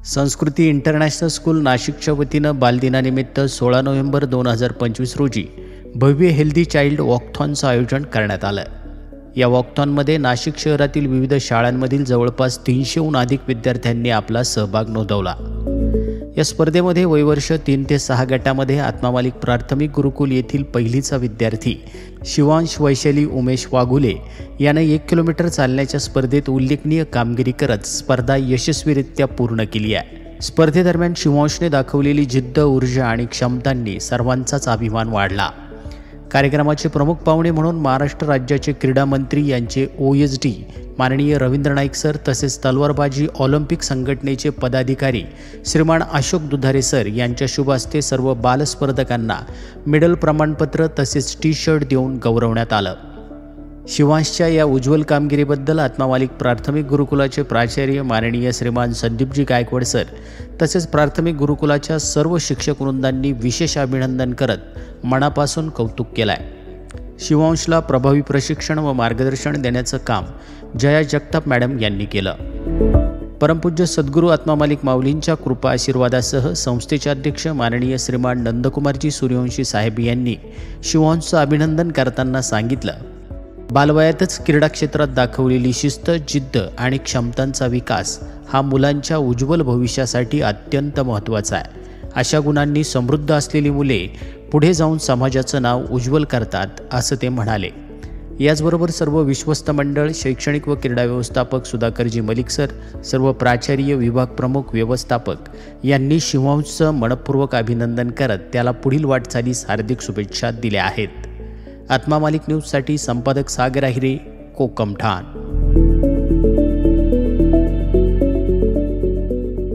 संस्कृती international school नाशिकच्या वतीनं बालदिनानिमित्त 16 नोव्हेंबर 2025 रोजी भव्य हेल्दी चाइल्ड वॉकथॉनचं आयोजन करण्यात आलं. या वॉकथॉनमध्ये नाशिक शहरातील विविध शाळांमधील जवळपास 300हून अधिक विद्यार्थ्यांनी आपला सहभाग नोंदवला. या स्पर्धेमध्ये वयवर्ष 3 ते 6 गटामध्ये आत्मामालिक प्राथमिक गुरुकुल येथील पहिलीचा विद्यार्थी शिवांश वैशाली उमेश वाघुले यानं 1 किलोमीटर चालण्याच्या स्पर्धेत उल्लेखनीय कामगिरी करत स्पर्धा यशस्वीरित्या पूर्ण केली आहे. स्पर्धेदरम्यान शिवांशने दाखवलेली जिद्द, ऊर्जा आणि क्षमतांनी सर्वांचाच अभिमान वाढला. कार्यक्रमाचे प्रमुख पाहुणे म्हणून महाराष्ट्र राज्याचे क्रीडा मंत्री यांचे OSD माननीय रवींद्र नाईक सर तसेच तलवारबाजी ऑलिम्पिक संघटनेचे पदाधिकारी श्रीमान अशोक दुधारे सर यांच्या शुभ हस्ते सर्व बालस्पर्धकांना मेडल, प्रमाणपत्र तसेच टी-शर्ट देऊन गौरवण्यात आलं. शिवांशच्या या उज्ज्वल कामगिरीबद्दल आत्मामालिक प्राथमिक गुरुकुलाचे प्राचार्य माननीय श्रीमान संदीपजी गायकवाड सर तसेच प्राथमिक गुरुकुलाच्या सर्व शिक्षक वृंदांनी विशेष अभिनंदन करत मनापासून कौतुक केलं आहे. शिवांशला प्रभावी प्रशिक्षण व मार्गदर्शन देण्याचं काम जया जगताप मॅडम यांनी केलं. परमपूज्य सद्गुरू आत्मामालिक माऊलींच्या कृपा आशीर्वादासह संस्थेचे अध्यक्ष माननीय श्रीमान नंदकुमारजी सूर्यवंशी साहेब यांनी शिवांशचं अभिनंदन करताना सांगितलं, बालवयातच क्रीडा क्षेत्रात दाखवलेली शिस्त, जिद्द आणि क्षमतांचा विकास हा मुलांच्या उज्ज्वल भविष्यासाठी अत्यंत महत्त्वाचा आहे. अशा गुणांनी समृद्ध असलेली मुले पुढे जाऊन समाजाचं नाव उज्ज्वल करतात असं ते म्हणाले. याचबरोबर सर्व विश्वस्त मंडळ, शैक्षणिक व क्रीडा व्यवस्थापक सुधाकरजी मलिक सर, सर्व प्राचार्य, विभाग प्रमुख, व्यवस्थापक यांनी शिवांशचं मनपूर्वक अभिनंदन करत त्याला पुढील वाटचालीस हार्दिक शुभेच्छा दिल्या आहेत. आत्मामालिक न्यूजसाठी संपादक सागर आहिरे, कोकम ठाण.